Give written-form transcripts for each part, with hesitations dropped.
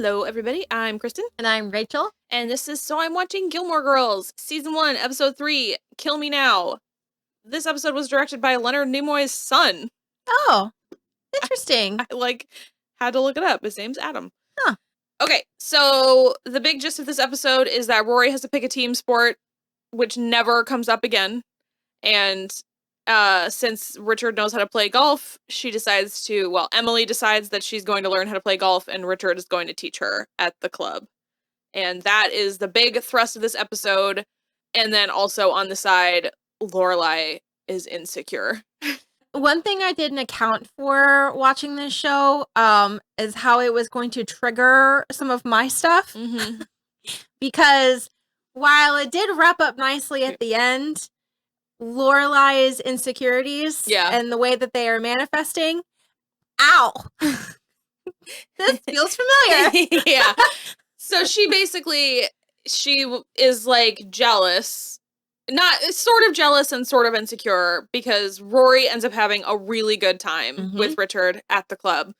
Hello, everybody. I'm Kristen. And I'm Rachel. And this is So I'm Watching Gilmore Girls, Season 1, Episode 3, Kill Me Now. This episode was directed by Leonard Nimoy's son. Oh, interesting. I had to look it up. His name's Adam. Huh. Okay, so the big gist of this episode is that Rory has to pick a team sport, which never comes up again. And since Richard knows how to play golf, Emily decides that she's going to learn how to play golf, and Richard is going to teach her at the club. And that is the big thrust of this episode. And then also on the side, Lorelai is insecure. One thing I didn't account for watching this show is how it was going to trigger some of my stuff. Mm-hmm. Because while it did wrap up nicely at the end, Lorelai's insecurities and the way that they are manifesting, ow! This feels familiar. Yeah. So she is like jealous. Sort of jealous and sort of insecure because Rory ends up having a really good time with Richard at the club.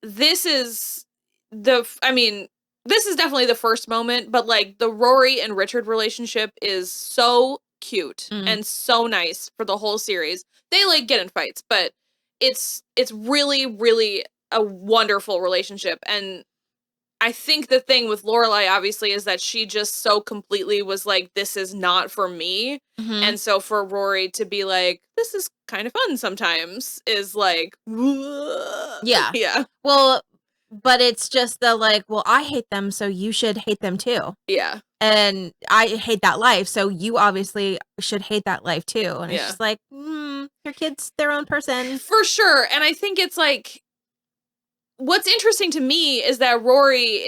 This is definitely the first moment, but like the Rory and Richard relationship is so cute and so nice for the whole series. They like get in fights, but it's really, really a wonderful relationship. And I think the thing with Lorelai, obviously, is that she just so completely was like, this is not for me. And so for Rory to be like, this is kind of fun sometimes, is like, yeah. Yeah. Well, but it's just the like, well, I hate them, so you should hate them too. Yeah. And I hate that life, so you obviously should hate that life too. And it's just like, your kid's their own person. For sure. And I think it's like, what's interesting to me is that Rory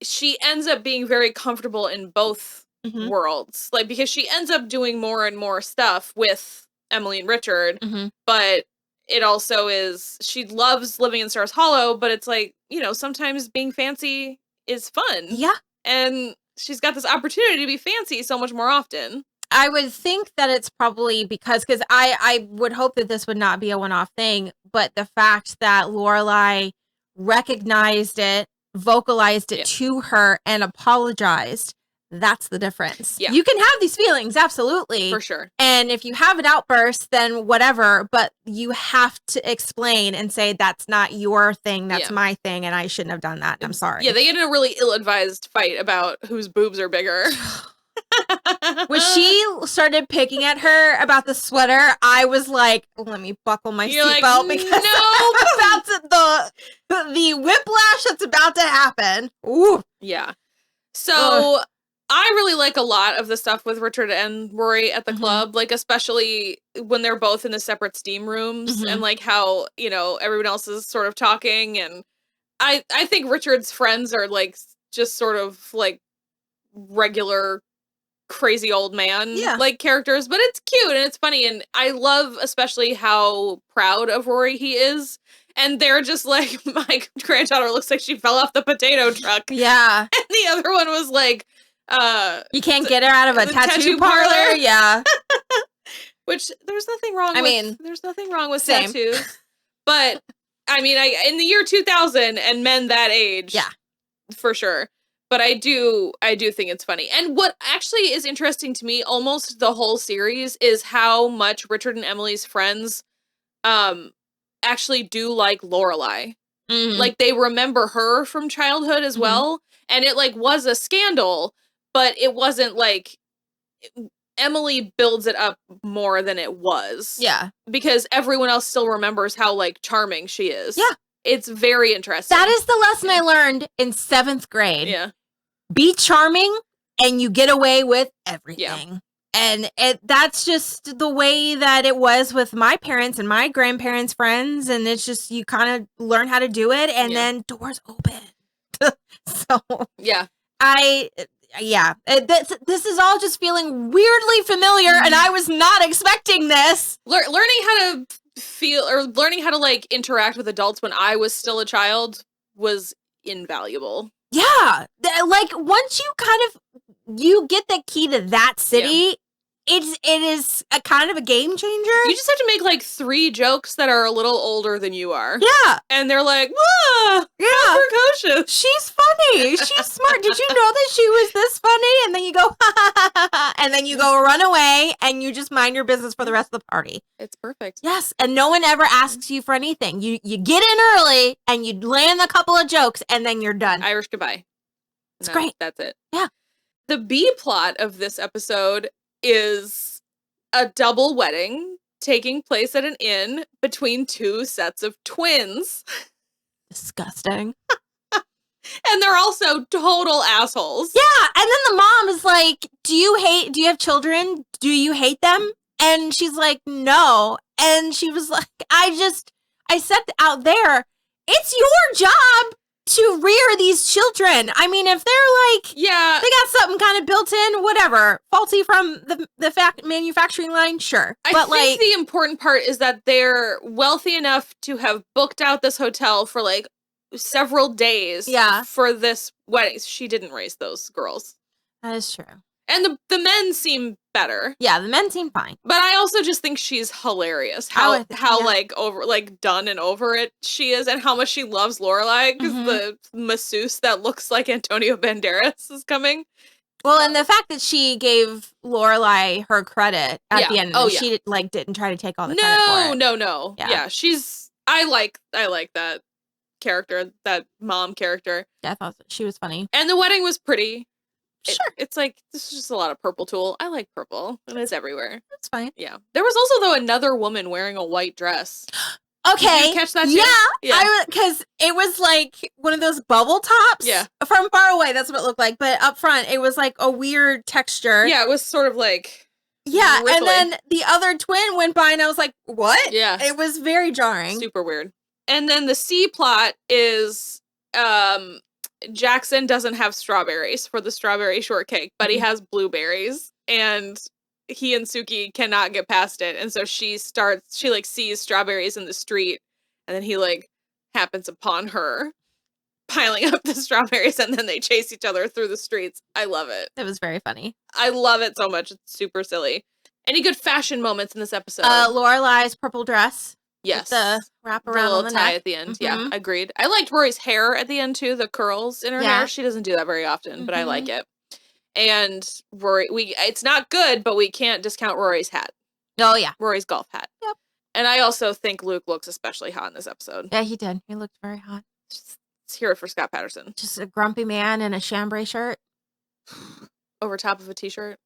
she ends up being very comfortable in both worlds. Like, because she ends up doing more and more stuff with Emily and Richard, but it also is, she loves living in Stars Hollow, but it's like, sometimes being fancy is fun. Yeah. And she's got this opportunity to be fancy so much more often. I would think that it's probably because I would hope that this would not be a one-off thing, but the fact that Lorelai recognized it, vocalized it to her, and apologized, that's the difference. Yeah. You can have these feelings, absolutely. For sure. And if you have an outburst, then whatever, but you have to explain and say, that's not your thing, that's my thing, and I shouldn't have done that, and I'm sorry. Yeah, they get in a really ill-advised fight about whose boobs are bigger. When she started picking at her about the sweater, I was like, let me buckle my seatbelt because that's the whiplash that's about to happen. Ooh. Yeah. So I really like a lot of the stuff with Richard and Rory at the club, like especially when they're both in the separate steam rooms and like how, everyone else is sort of talking. And I think Richard's friends are like just sort of like regular crazy old man like characters, but it's cute and it's funny, and I love especially how proud of Rory he is. And they're just like, my granddaughter looks like she fell off the potato truck. Yeah. And the other one was like, you can't get her out of a tattoo parlor. Yeah. Which there's nothing wrong there's nothing wrong with tattoos. But I mean, in the year 2000 and men that age. Yeah. For sure. But I do think it's funny. And what actually is interesting to me almost the whole series is how much Richard and Emily's friends actually do like Lorelai. Like they remember her from childhood as well. And it like was a scandal, but it wasn't like Emily builds it up more than it was. Yeah. Because everyone else still remembers how like charming she is. Yeah. It's very interesting. That is the lesson I learned in 7th grade. Yeah. Be charming and you get away with everything. Yeah. And that's just the way that it was with my parents and my grandparents' friends. And it's just, you kind of learn how to do it and then doors open. So, yeah. This is all just feeling weirdly familiar and I was not expecting this. Learning how to feel or learning how to like interact with adults when I was still a child was invaluable. Yeah. Like once you you get the key to that city, it is a kind of a game changer. You just have to make like 3 jokes that are a little older than you are. Yeah. And they're like, "Whoa, how precocious. She's funny. She's smart. Did you know that she was this funny?" And then you go, ha, ha, ha, ha, ha, and then you go run away and you just mind your business for the rest of the party. It's perfect. Yes. And no one ever asks you for anything. You get in early and you land a couple of jokes and then you're done. Irish goodbye. It's great. That's it. Yeah. The B plot of this episode is a double wedding taking place at an inn between 2 sets of twins. Disgusting. And they're also total assholes. Yeah, and then the mom is like, do you have children? Do you hate them? And she's like, no. And she was like, I said out there, it's your job to rear these children. I mean, if they're like, yeah, they got something kind of built in, whatever, faulty from the manufacturing line, sure. But I think the important part is that they're wealthy enough to have booked out this hotel for like several days for this wedding. She didn't raise those girls. That is true. And the men seem better. Yeah, the men seem fine. But I also just think she's hilarious. How like over like done and over it she is, and how much she loves Lorelai because the masseuse that looks like Antonio Banderas is coming. Well, and the fact that she gave Lorelai her credit at the end, she like didn't try to take all the credit for it. No. Yeah, she's. I like that character, that mom character. Yeah, I thought she was funny, and the wedding was pretty. Sure. It's like, this is just a lot of purple tulle. I like purple, and it's everywhere. That's fine. Yeah. There was also, though, another woman wearing a white dress. Okay. Did you catch that too? Yeah. Because it was like one of those bubble tops. Yeah. From far away, that's what it looked like. But up front, it was like a weird texture. Yeah, it was sort of like... Yeah, ripply. And then the other twin went by, and I was like, what? Yeah. It was very jarring. Super weird. And then the C plot is... Jackson doesn't have strawberries for the strawberry shortcake, but he has blueberries, and he and Suki cannot get past it. And so she like sees strawberries in the street, and then he like happens upon her piling up the strawberries, and then they chase each other through the streets. I love it. It was very funny. I love it so much. It's super silly. Any good fashion moments in this episode? Lorelai's purple dress. Yes. The wrap around the on the tie neck. at the end. Yeah, agreed. I liked Rory's hair at the end too, the curls in her hair. She doesn't do that very often, but I like it. And Rory, it's not good, but we can't discount Rory's hat. Oh yeah. Rory's golf hat. Yep. And I also think Luke looks especially hot in this episode. Yeah, he did. He looked very hot. Let's hear it for Scott Patterson. Just a grumpy man in a chambray shirt. Over top of a t-shirt.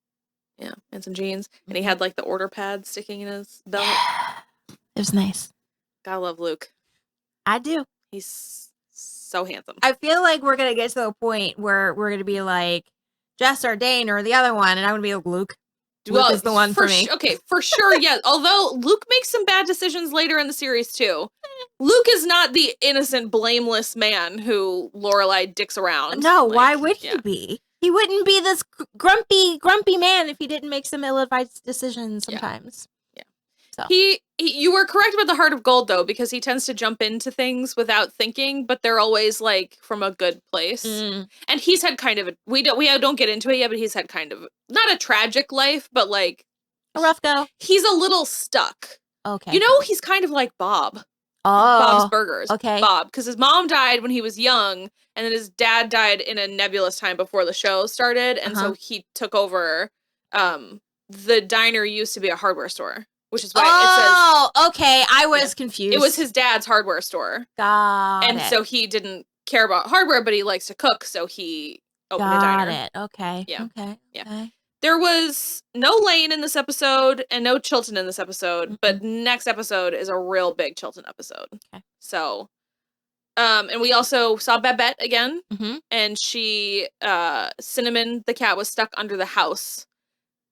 Yeah, and some jeans. And he had like the order pad sticking in his belt. Yeah. It was nice. Gotta love Luke. I do. He's so handsome. I feel like we're going to get to the point where we're going to be like Jess or Dane or the other one, and I'm going to be like, Luke. Luke is the one for me. Okay, for sure, yeah. Although Luke makes some bad decisions later in the series, too. Luke is not the innocent, blameless man who Lorelai dicks around. No, why would he be? He wouldn't be this grumpy man if he didn't make some ill-advised decisions sometimes. Yeah. So. You were correct about the Heart of Gold, though, because he tends to jump into things without thinking, but they're always, like, from a good place. And he's had kind of we don't get into it yet, but he's had kind of, not a tragic life, but, like... a rough go. He's a little stuck. Okay. You know, he's kind of like Bob. Oh. Bob's Burgers. Okay. Bob, because his mom died when he was young, and then his dad died in a nebulous time before the show started, and so he took over. The diner used to be a hardware store, which is why it says... okay. I was confused. It was his dad's hardware store. Got and it. so he didn't care about hardware, but he likes to cook, so he opened a diner. Got it. Okay. Yeah. Okay. Yeah. Okay. There was no Lane in this episode and no Chilton in this episode, but next episode is a real big Chilton episode. Okay. So, and we also saw Babette again, and she, Cinnamon, the cat, was stuck under the house,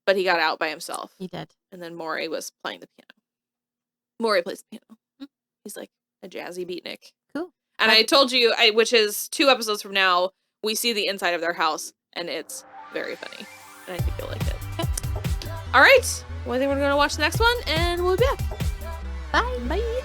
but he got out by himself. He did. And then Maury was playing the piano. Maury plays the piano. He's like a jazzy beatnik. Cool. And I told you, which is 2 episodes from now, we see the inside of their house, and it's very funny. And I think you'll like it. Okay. All right. Well, I think we're going to watch the next one, and we'll be back. Bye. Bye.